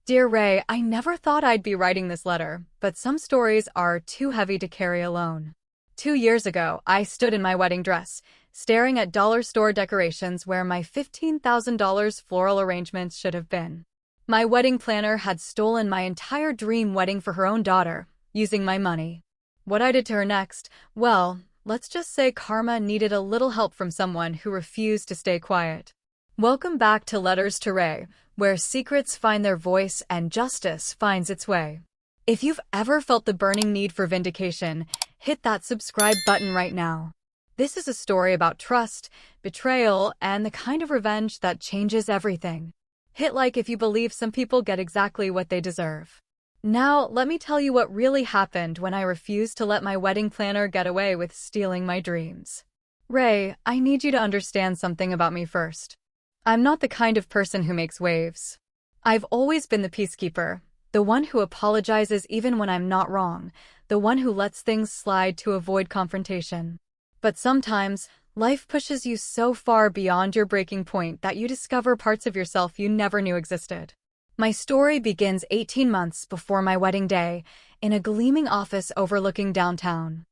Dear Ray, I never thought I'd be writing this letter, but some stories are too heavy to carry alone. 2 years ago, I stood in my wedding dress, staring at dollar store decorations where my $15,000 floral arrangements should have been. My wedding planner had stolen my entire dream wedding for her own daughter, using my money. What I did to her next, well, let's just say karma needed a little help from someone who refused to stay quiet. Welcome back to Letters to Ray, where secrets find their voice and justice finds its way. If you've ever felt the burning need for vindication, hit that subscribe button right now. This is a story about trust, betrayal, and the kind of revenge that changes everything. Hit like if you believe some people get exactly what they deserve. Now, let me tell you what really happened when I refused to let my wedding planner get away with stealing my dreams. Ray, I need you to understand something about me first. I'm not the kind of person who makes waves. I've always been the peacekeeper, the one who apologizes even when I'm not wrong, the one who lets things slide to avoid confrontation. But sometimes, life pushes you so far beyond your breaking point that you discover parts of yourself you never knew existed. My story begins 18 months before my wedding day, in a gleaming office overlooking downtown.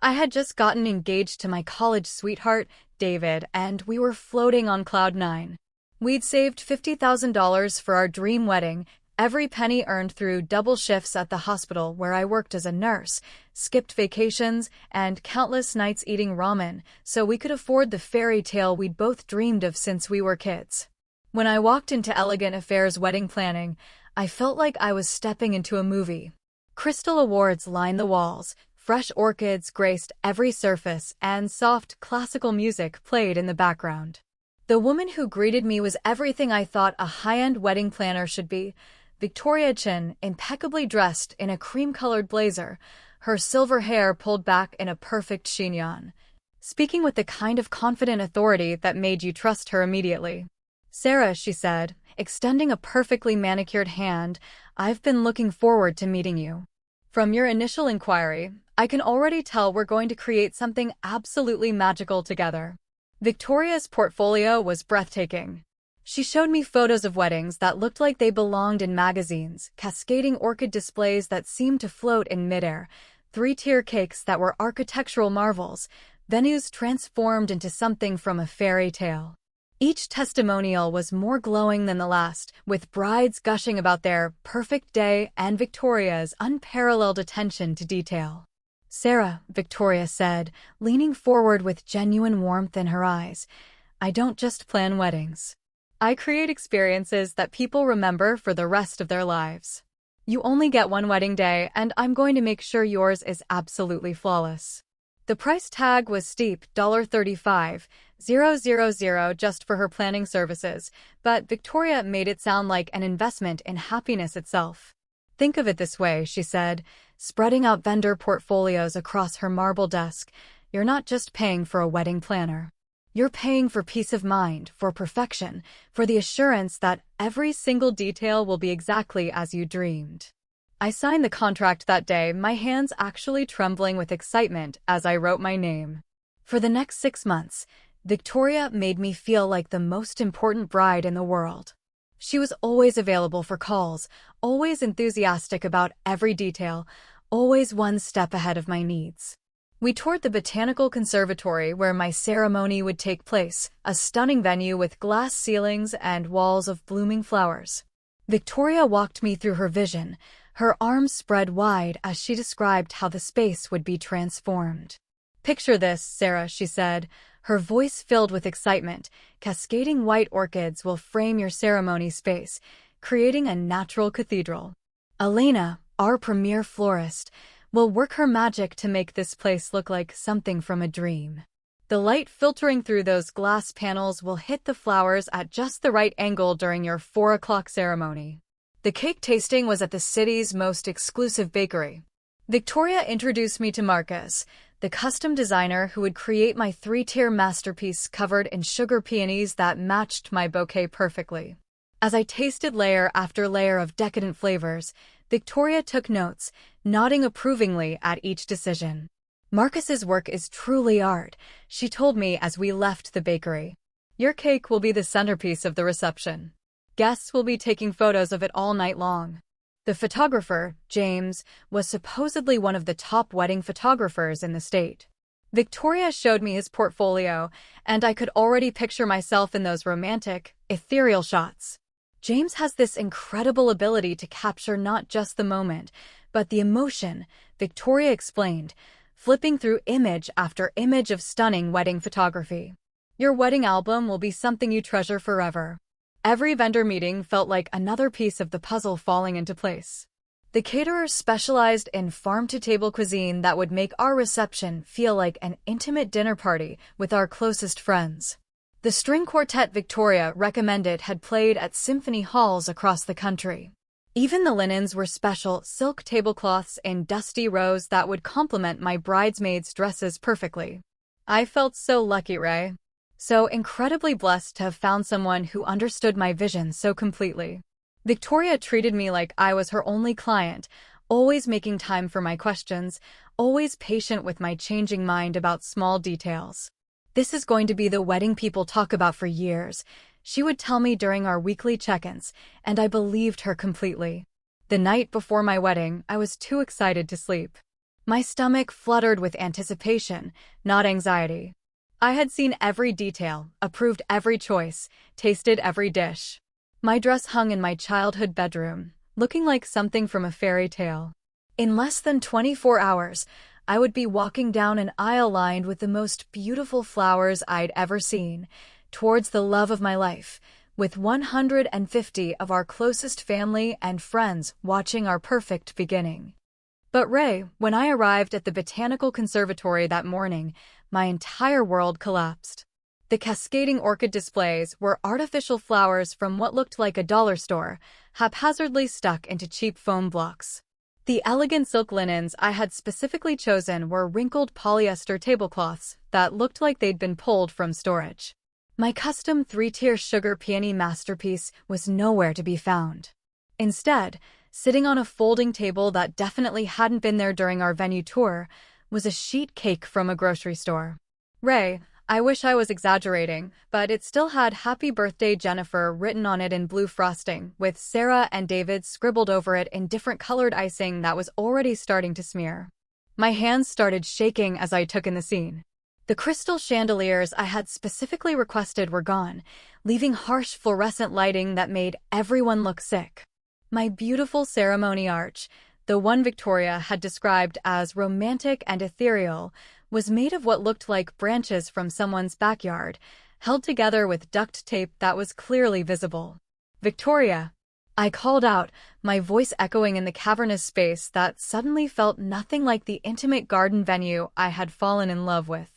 I had just gotten engaged to my college sweetheart, David, and we were floating on cloud nine. We'd saved $50,000 for our dream wedding, every penny earned through double shifts at the hospital where I worked as a nurse, skipped vacations, and countless nights eating ramen, so we could afford the fairy tale we'd both dreamed of since we were kids. When I walked into Elegant Affairs wedding planning, I felt like I was stepping into a movie. Crystal awards lined the walls, fresh orchids graced every surface, and soft, classical music played in the background. The woman who greeted me was everything I thought a high-end wedding planner should be. Victoria Chen, impeccably dressed in a cream-colored blazer, her silver hair pulled back in a perfect chignon, speaking with the kind of confident authority that made you trust her immediately. Sarah, she said, extending a perfectly manicured hand, I've been looking forward to meeting you. From your initial inquiry, I can already tell we're going to create something absolutely magical together. Victoria's portfolio was breathtaking. She showed me photos of weddings that looked like they belonged in magazines, cascading orchid displays that seemed to float in midair, three-tier cakes that were architectural marvels, venues transformed into something from a fairy tale. Each testimonial was more glowing than the last, with brides gushing about their perfect day and Victoria's unparalleled attention to detail. Sarah, Victoria said, leaning forward with genuine warmth in her eyes, I don't just plan weddings. I create experiences that people remember for the rest of their lives. You only get one wedding day, and I'm going to make sure yours is absolutely flawless. The price tag was steep, $35,000 just for her planning services, but Victoria made it sound like an investment in happiness itself. Think of it this way, she said, spreading out vendor portfolios across her marble desk. You're not just paying for a wedding planner. You're paying for peace of mind, for perfection, for the assurance that every single detail will be exactly as you dreamed. I signed the contract that day, my hands actually trembling with excitement as I wrote my name. For the next 6 months, Victoria made me feel like the most important bride in the world. She was always available for calls, always enthusiastic about every detail, always one step ahead of my needs. We toured the Botanical Conservatory where my ceremony would take place, a stunning venue with glass ceilings and walls of blooming flowers. Victoria walked me through her vision, her arms spread wide as she described how the space would be transformed. Picture this, Sarah, she said, her voice filled with excitement. Cascading white orchids will frame your ceremony space, creating a natural cathedral. Elena, our premier florist, will work her magic to make this place look like something from a dream. The light filtering through those glass panels will hit the flowers at just the right angle during your 4 o'clock ceremony. The cake tasting was at the city's most exclusive bakery. Victoria introduced me to Marcus, the custom designer who would create my 3-tier masterpiece covered in sugar peonies that matched my bouquet perfectly. As I tasted layer after layer of decadent flavors, Victoria took notes, nodding approvingly at each decision. Marcus's work is truly art, she told me as we left the bakery. Your cake will be the centerpiece of the reception. Guests will be taking photos of it all night long. The photographer, James, was supposedly one of the top wedding photographers in the state. Victoria showed me his portfolio, and I could already picture myself in those romantic, ethereal shots. James has this incredible ability to capture not just the moment, but the emotion, Victoria explained, flipping through image after image of stunning wedding photography. Your wedding album will be something you treasure forever. Every vendor meeting felt like another piece of the puzzle falling into place. The caterer specialized in farm-to-table cuisine that would make our reception feel like an intimate dinner party with our closest friends. The string quartet Victoria recommended had played at symphony halls across the country. Even the linens were special silk tablecloths in dusty rows that would complement my bridesmaids' dresses perfectly. I felt so lucky, Ray. So incredibly blessed to have found someone who understood my vision so completely. Victoria treated me like I was her only client, always making time for my questions, always patient with my changing mind about small details. This is going to be the wedding people talk about for years, she would tell me during our weekly check-ins, and I believed her completely. The night before my wedding, I was too excited to sleep. My stomach fluttered with anticipation, not anxiety. I had seen every detail, approved every choice, tasted every dish. My dress hung in my childhood bedroom, looking like something from a fairy tale. In less than 24 hours, I would be walking down an aisle lined with the most beautiful flowers I'd ever seen, towards the love of my life, with 150 of our closest family and friends watching our perfect beginning. But Ray, when I arrived at the Botanical Conservatory that morning, my entire world collapsed. The cascading orchid displays were artificial flowers from what looked like a dollar store, haphazardly stuck into cheap foam blocks. The elegant silk linens I had specifically chosen were wrinkled polyester tablecloths that looked like they'd been pulled from storage. My custom three-tier sugar peony masterpiece was nowhere to be found. Instead, sitting on a folding table that definitely hadn't been there during our venue tour, was a sheet cake from a grocery store. Ray, I wish I was exaggerating, but it still had "Happy Birthday Jennifer" written on it in blue frosting, with Sarah and David scribbled over it in different colored icing that was already starting to smear. My hands started shaking as I took in the scene. The crystal chandeliers I had specifically requested were gone, leaving harsh fluorescent lighting that made everyone look sick. My beautiful ceremony arch, the one Victoria had described as romantic and ethereal, was made of what looked like branches from someone's backyard, held together with duct tape that was clearly visible. "Victoria!" I called out, my voice echoing in the cavernous space that suddenly felt nothing like the intimate garden venue I had fallen in love with.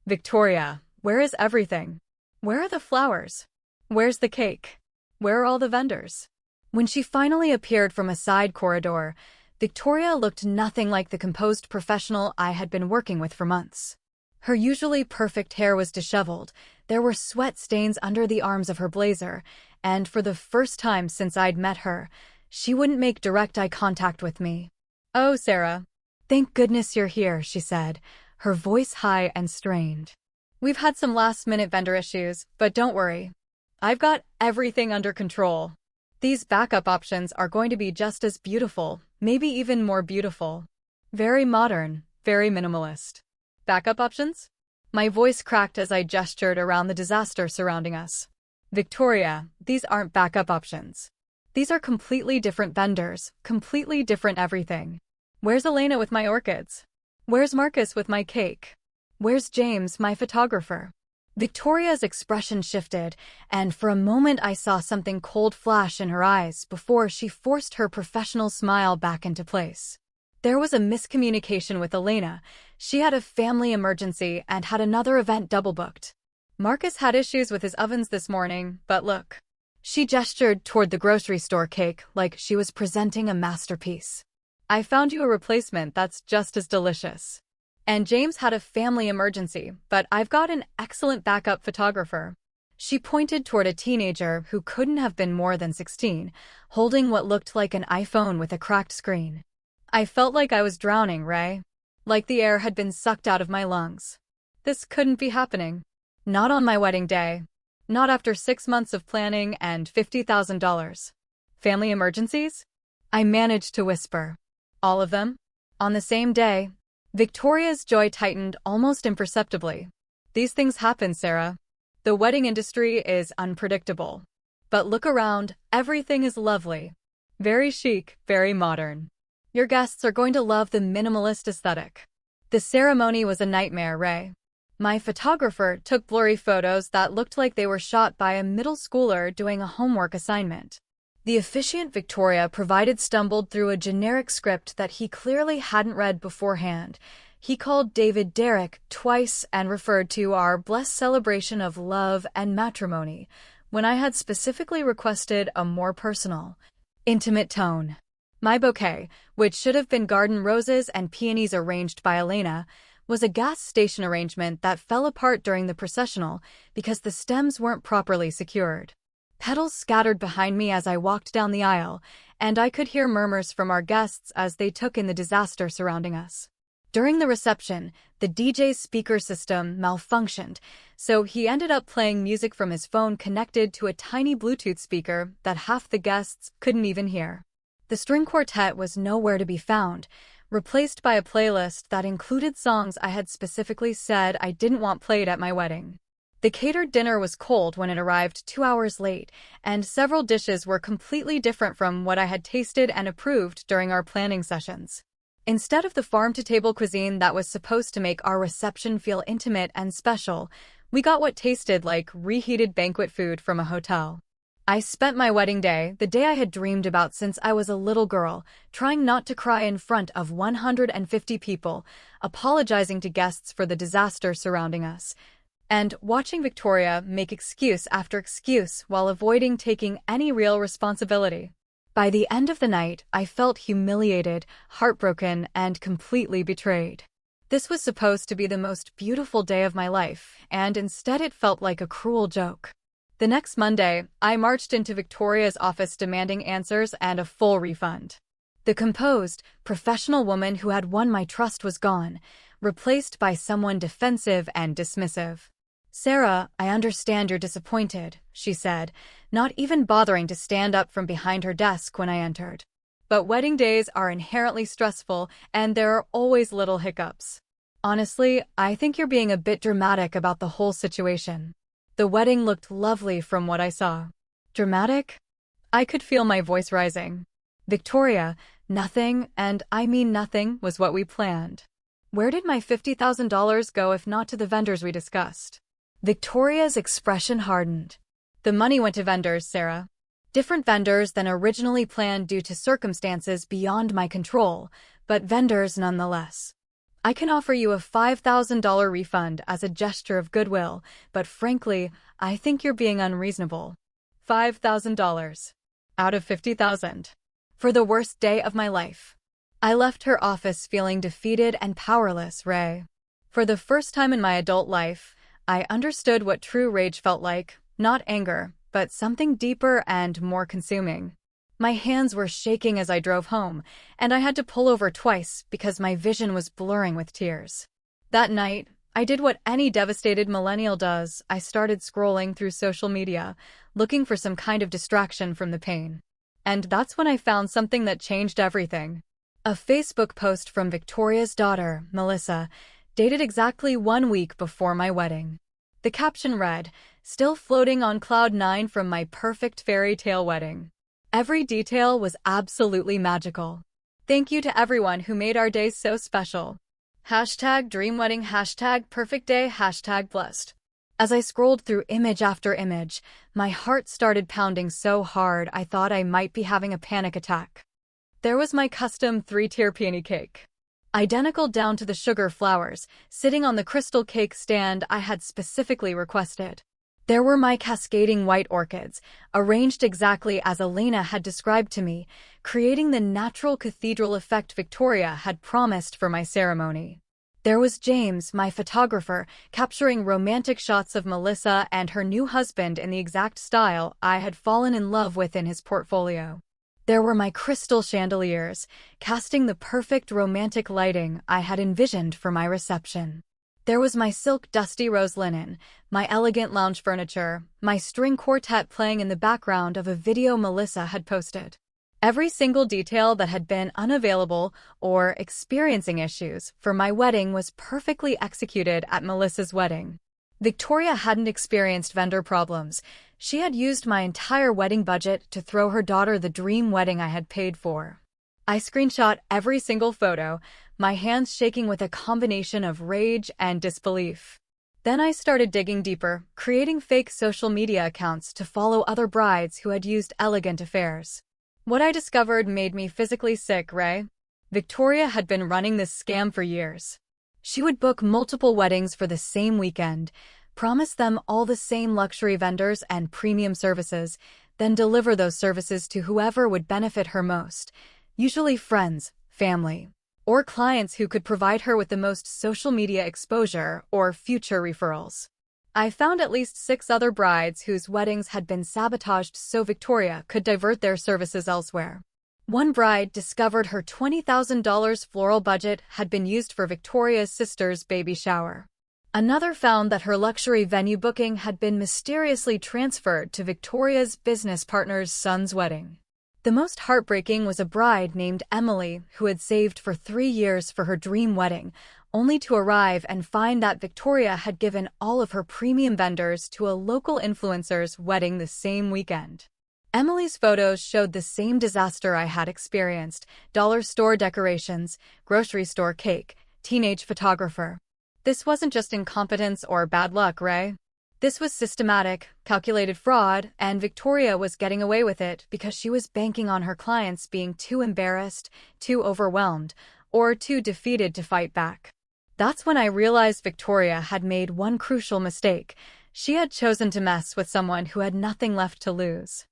"Victoria, where is everything? Where are the flowers? Where's the cake? Where are all the vendors?" When she finally appeared from a side corridor, Victoria looked nothing like the composed professional I had been working with for months. Her usually perfect hair was disheveled, there were sweat stains under the arms of her blazer, and for the first time since I'd met her, she wouldn't make direct eye contact with me. "Oh, Sarah. Thank goodness you're here," she said, her voice high and strained. "We've had some last-minute vendor issues, but don't worry. I've got everything under control. These backup options are going to be just as beautiful, maybe even more beautiful. Very modern, very minimalist." "Backup options?" My voice cracked as I gestured around the disaster surrounding us. "Victoria, these aren't backup options. These are completely different vendors, completely different everything. Where's Elena with my orchids? Where's Marcus with my cake? Where's James, my photographer?" Victoria's expression shifted, and for a moment I saw something cold flash in her eyes before she forced her professional smile back into place. There was a miscommunication with Elena. She had a family emergency and had another event double-booked. Marcus had issues with his ovens this morning, but look. She gestured toward the grocery store cake like she was presenting a masterpiece. "I found you a replacement that's just as delicious. And James had a family emergency, but I've got an excellent backup photographer." She pointed toward a teenager who couldn't have been more than 16, holding what looked like an iPhone with a cracked screen. I felt like I was drowning, Ray. Like the air had been sucked out of my lungs. This couldn't be happening. Not on my wedding day. Not after 6 months of planning and $50,000. Family emergencies? I managed to whisper. All of them? On the same day, Victoria's joy tightened almost imperceptibly. These things happen, Sarah. The wedding industry is unpredictable. But look around, everything is lovely. Very chic, very modern. Your guests are going to love the minimalist aesthetic. The ceremony was a nightmare, Ray. My photographer took blurry photos that looked like they were shot by a middle schooler doing a homework assignment. The officiant Victoria provided stumbled through a generic script that he clearly hadn't read beforehand. He called David Derrick twice and referred to our blessed celebration of love and matrimony, when I had specifically requested a more personal, intimate tone. My bouquet, which should have been garden roses and peonies arranged by Elena, was a gas station arrangement that fell apart during the processional because the stems weren't properly secured. Petals scattered behind me as I walked down the aisle, and I could hear murmurs from our guests as they took in the disaster surrounding us. During the reception, the DJ's speaker system malfunctioned, so he ended up playing music from his phone connected to a tiny Bluetooth speaker that half the guests couldn't even hear. The string quartet was nowhere to be found, replaced by a playlist that included songs I had specifically said I didn't want played at my wedding. The catered dinner was cold when it arrived 2 hours late, and several dishes were completely different from what I had tasted and approved during our planning sessions. Instead of the farm-to-table cuisine that was supposed to make our reception feel intimate and special, we got what tasted like reheated banquet food from a hotel. I spent my wedding day, the day I had dreamed about since I was a little girl, trying not to cry in front of 150 people, apologizing to guests for the disaster surrounding us, and watching Victoria make excuse after excuse while avoiding taking any real responsibility. By the end of the night, I felt humiliated, heartbroken, and completely betrayed. This was supposed to be the most beautiful day of my life, and instead it felt like a cruel joke. The next Monday, I marched into Victoria's office demanding answers and a full refund. The composed, professional woman who had won my trust was gone, replaced by someone defensive and dismissive. "Sarah, I understand you're disappointed," she said, not even bothering to stand up from behind her desk when I entered. "But wedding days are inherently stressful, and there are always little hiccups. Honestly, I think you're being a bit dramatic about the whole situation. The wedding looked lovely from what I saw." Dramatic? I could feel my voice rising. "Victoria, nothing, and I mean nothing, was what we planned. Where did my $50,000 go if not to the vendors we discussed?" Victoria's expression hardened. "The money went to vendors, Sarah. Different vendors than originally planned due to circumstances beyond my control, but vendors nonetheless. I can offer you a $5,000 refund as a gesture of goodwill, but frankly, I think you're being unreasonable. $5,000. Out of 50,000. For the worst day of my life." I left her office feeling defeated and powerless, Ray. For the first time in my adult life, I understood what true rage felt like, not anger, but something deeper and more consuming. My hands were shaking as I drove home, and I had to pull over twice because my vision was blurring with tears. That night, I did what any devastated millennial does. I started scrolling through social media, looking for some kind of distraction from the pain. And that's when I found something that changed everything. A Facebook post from Victoria's daughter, Melissa, dated exactly 1 week before my wedding. The caption read, "Still floating on cloud 9 from my perfect fairy tale wedding." Every detail was absolutely magical. "Thank you to everyone who made our day so special. #dreamwedding, #perfect day, #blessed." As I scrolled through image after image, my heart started pounding so hard I thought I might be having a panic attack. There was my custom 3-tier peony cake, identical down to the sugar flowers, sitting on the crystal cake stand I had specifically requested. There were my cascading white orchids, arranged exactly as Elena had described to me, creating the natural cathedral effect Victoria had promised for my ceremony. There was James, my photographer, capturing romantic shots of Melissa and her new husband in the exact style I had fallen in love with in his portfolio. There were my crystal chandeliers, casting the perfect romantic lighting I had envisioned for my reception. There was my silk dusty rose linen, my elegant lounge furniture, my string quartet playing in the background of a video Melissa had posted. Every single detail that had been unavailable or experiencing issues for my wedding was perfectly executed at Melissa's wedding. Victoria hadn't experienced vendor problems. She had used my entire wedding budget to throw her daughter the dream wedding I had paid for. I screenshot every single photo, my hands shaking with a combination of rage and disbelief. Then I started digging deeper, creating fake social media accounts to follow other brides who had used elegant affairs. What I discovered made me physically sick, Ray. Victoria had been running this scam for years. She would book multiple weddings for the same weekend, promise them all the same luxury vendors and premium services, then deliver those services to whoever would benefit her most, usually friends, family, or clients who could provide her with the most social media exposure or future referrals. I found at least 6 other brides whose weddings had been sabotaged so Victoria could divert their services elsewhere. One bride discovered her $20,000 floral budget had been used for Victoria's sister's baby shower. Another found that her luxury venue booking had been mysteriously transferred to Victoria's business partner's son's wedding. The most heartbreaking was a bride named Emily who had saved for 3 years for her dream wedding, only to arrive and find that Victoria had given all of her premium vendors to a local influencer's wedding the same weekend. Emily's photos showed the same disaster I had experienced: dollar store decorations, grocery store cake, teenage photographer. This wasn't just incompetence or bad luck, Ray. This was systematic, calculated fraud, and Victoria was getting away with it because she was banking on her clients being too embarrassed, too overwhelmed, or too defeated to fight back. That's when I realized Victoria had made one crucial mistake. She had chosen to mess with someone who had nothing left to lose.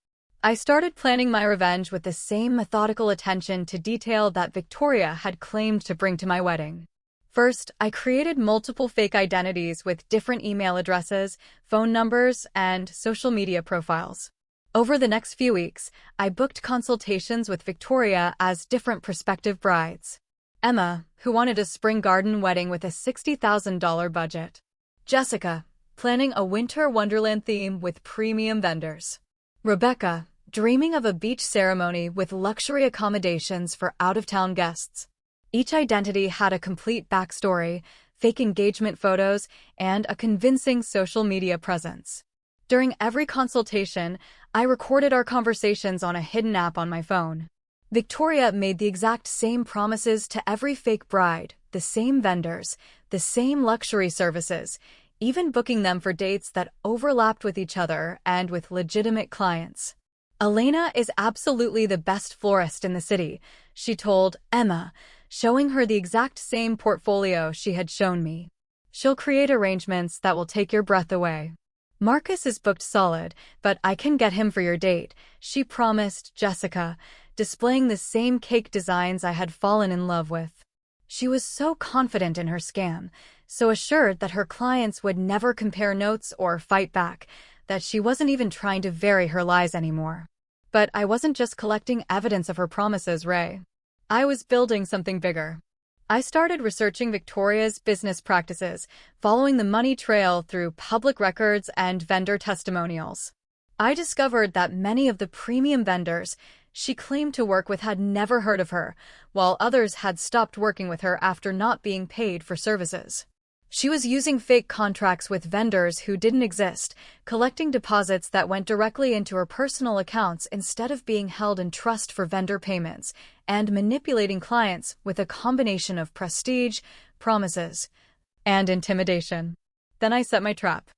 I started planning my revenge with the same methodical attention to detail that Victoria had claimed to bring to my wedding. First, I created multiple fake identities with different email addresses, phone numbers, and social media profiles. Over the next few weeks, I booked consultations with Victoria as different prospective brides. Emma, who wanted a spring garden wedding with a $60,000 budget. Jessica, planning a winter wonderland theme with premium vendors. Rebecca, dreaming of a beach ceremony with luxury accommodations for out-of-town guests. Each identity had a complete backstory, fake engagement photos, and a convincing social media presence. During every consultation, I recorded our conversations on a hidden app on my phone. Victoria made the exact same promises to every fake bride, the same vendors, the same luxury services, even booking them for dates that overlapped with each other and with legitimate clients. Elena is absolutely the best florist in the city, she told Emma, showing her the exact same portfolio she had shown me. She'll create arrangements that will take your breath away. Marcus is booked solid, but I can get him for your date, she promised Jessica, displaying the same cake designs I had fallen in love with. She was so confident in her scam, so assured that her clients would never compare notes or fight back, that she wasn't even trying to vary her lies anymore. But I wasn't just collecting evidence of her promises, Ray. I was building something bigger. I started researching Victoria's business practices, following the money trail through public records and vendor testimonials. I discovered that many of the premium vendors she claimed to work with had never heard of her, while others had stopped working with her after not being paid for services. She was using fake contracts with vendors who didn't exist, collecting deposits that went directly into her personal accounts instead of being held in trust for vendor payments, and manipulating clients with a combination of prestige, promises, and intimidation. Then I set my trap.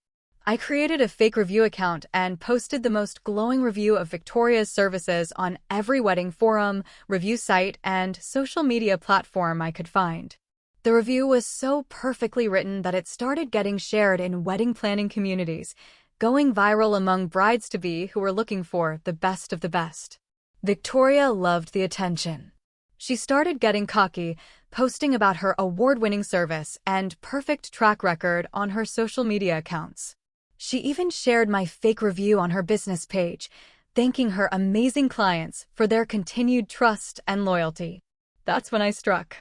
I created a fake review account and posted the most glowing review of Victoria's services on every wedding forum, review site, and social media platform I could find. The review was so perfectly written that it started getting shared in wedding planning communities, going viral among brides-to-be who were looking for the best of the best. Victoria loved the attention. She started getting cocky, posting about her award-winning service and perfect track record on her social media accounts. She even shared my fake review on her business page, thanking her amazing clients for their continued trust and loyalty. That's when I struck.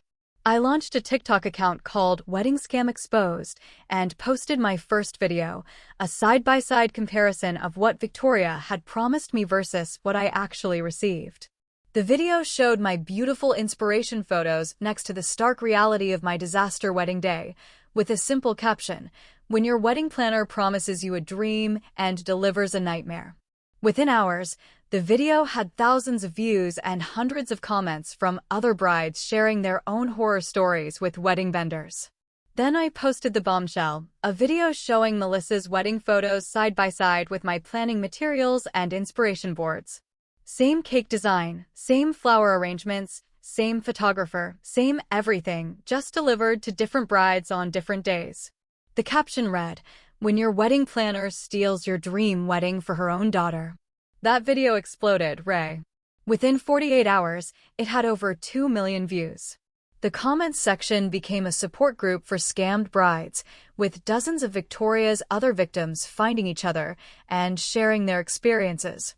I launched a TikTok account called Wedding Scam Exposed and posted my first video, a side-by-side comparison of what Victoria had promised me versus what I actually received. The video showed my beautiful inspiration photos next to the stark reality of my disaster wedding day, with a simple caption, "When your wedding planner promises you a dream and delivers a nightmare." Within hours, the video had thousands of views and hundreds of comments from other brides sharing their own horror stories with wedding vendors. Then I posted the bombshell, a video showing Melissa's wedding photos side by side with my planning materials and inspiration boards. Same cake design, same flower arrangements, same photographer, same everything, just delivered to different brides on different days. The caption read, "When your wedding planner steals your dream wedding for her own daughter." That video exploded, Ray. Within 48 hours, it had over 2 million views. The comments section became a support group for scammed brides, with dozens of Victoria's other victims finding each other and sharing their experiences.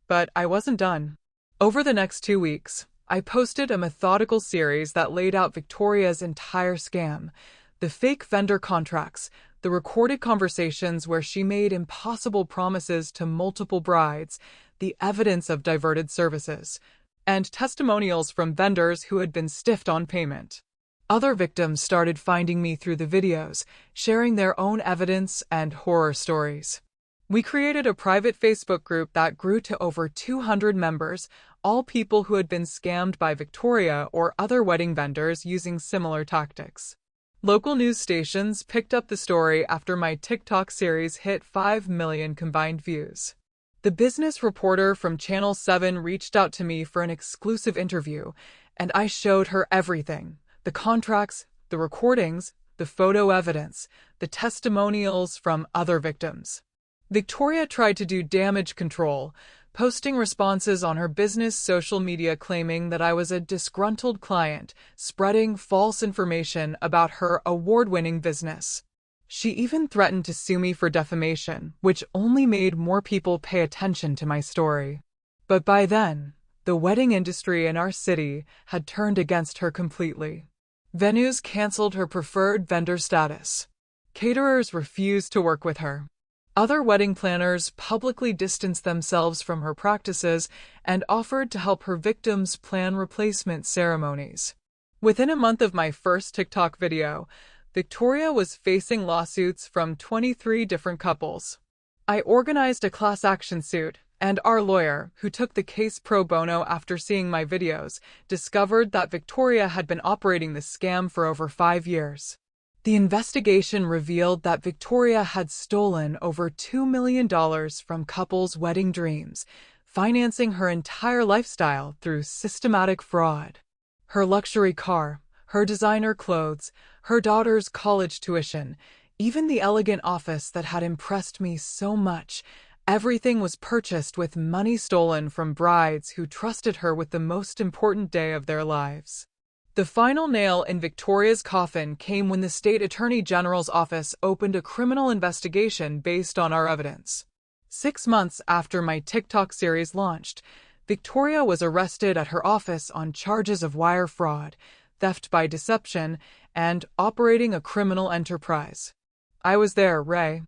But I wasn't done. Over the next 2 weeks, I posted a methodical series that laid out Victoria's entire scam, the fake vendor contracts, the recorded conversations where she made impossible promises to multiple brides, the evidence of diverted services, and testimonials from vendors who had been stiffed on payment. Other victims started finding me through the videos, sharing their own evidence and horror stories. We created a private Facebook group that grew to over 200 members, all people who had been scammed by Victoria or other wedding vendors using similar tactics. Local news stations picked up the story after my TikTok series hit 5 million combined views. The business reporter from Channel 7 reached out to me for an exclusive interview, and I showed her everything: the contracts, the recordings, the photo evidence, the testimonials from other victims. Victoria tried to do damage control, posting responses on her business social media claiming that I was a disgruntled client, spreading false information about her award-winning business. She even threatened to sue me for defamation, which only made more people pay attention to my story. But by then, the wedding industry in our city had turned against her completely. Venues canceled her preferred vendor status. Caterers refused to work with her. Other wedding planners publicly distanced themselves from her practices and offered to help her victims plan replacement ceremonies. Within a month of my first TikTok video, Victoria was facing lawsuits from 23 different couples. I organized a class action suit, and our lawyer, who took the case pro bono after seeing my videos, discovered that Victoria had been operating the scam for over 5 years. The investigation revealed that Victoria had stolen over $2 million from couples' wedding dreams, financing her entire lifestyle through systematic fraud. Her luxury car, her designer clothes, her daughter's college tuition, even the elegant office that had impressed me so much, everything was purchased with money stolen from brides who trusted her with the most important day of their lives. The final nail in Victoria's coffin came when the State Attorney General's office opened a criminal investigation based on our evidence. 6 months after my TikTok series launched, Victoria was arrested at her office on charges of wire fraud, theft by deception, and operating a criminal enterprise. I was there, Ray.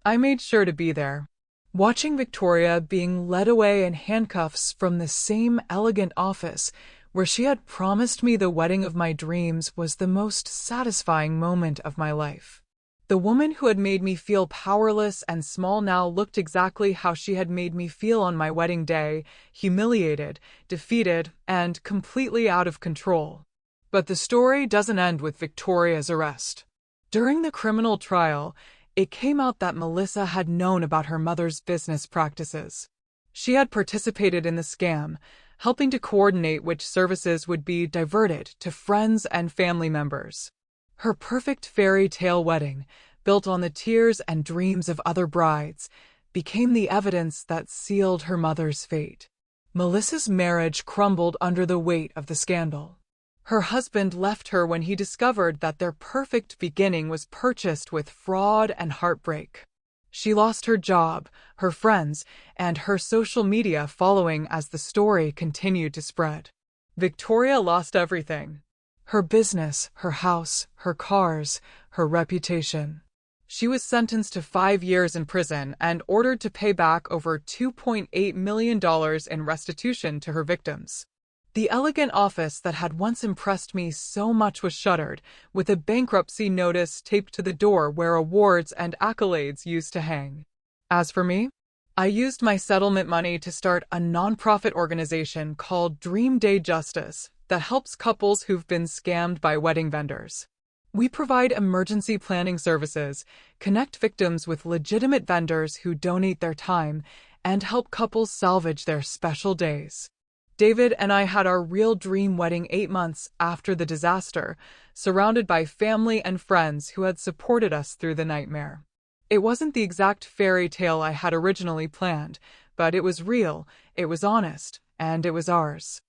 I made sure to be there. Watching Victoria being led away in handcuffs from the same elegant office where she had promised me the wedding of my dreams was the most satisfying moment of my life. The woman who had made me feel powerless and small now looked exactly how she had made me feel on my wedding day, humiliated, defeated, and completely out of control. But the story doesn't end with Victoria's arrest. During the criminal trial, it came out that Melissa had known about her mother's business practices. She had participated in the scam, helping to coordinate which services would be diverted to friends and family members. Her perfect fairy tale wedding, built on the tears and dreams of other brides, became the evidence that sealed her mother's fate. Melissa's marriage crumbled under the weight of the scandal. Her husband left her when he discovered that their perfect beginning was purchased with fraud and heartbreak. She lost her job, her friends, and her social media following as the story continued to spread. Victoria lost everything. Her business, her house, her cars, her reputation. She was sentenced to 5 years in prison and ordered to pay back over $2.8 million in restitution to her victims. The elegant office that had once impressed me so much was shuttered, with a bankruptcy notice taped to the door where awards and accolades used to hang. As for me, I used my settlement money to start a nonprofit organization called Dream Day Justice that helps couples who've been scammed by wedding vendors. We provide emergency planning services, connect victims with legitimate vendors who donate their time, and help couples salvage their special days. David and I had our real dream wedding 8 months after the disaster, surrounded by family and friends who had supported us through the nightmare. It wasn't the exact fairy tale I had originally planned, but it was real, it was honest, and it was ours.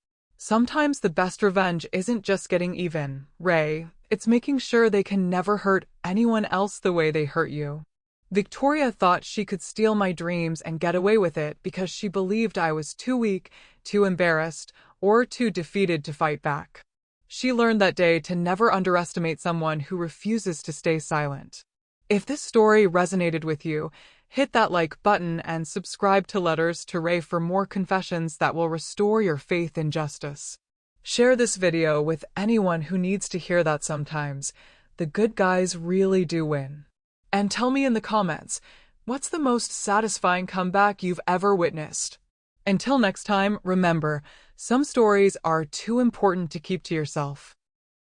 Sometimes the best revenge isn't just getting even, Ray. It's making sure they can never hurt anyone else the way they hurt you. Victoria thought she could steal my dreams and get away with it because she believed I was too weak, too embarrassed, or too defeated to fight back. She learned that day to never underestimate someone who refuses to stay silent. If this story resonated with you, hit that like button and subscribe to Letters to Ray for more confessions that will restore your faith in justice. Share this video with anyone who needs to hear that sometimes the good guys really do win. And tell me in the comments, what's the most satisfying comeback you've ever witnessed? Until next time, remember, some stories are too important to keep to yourself.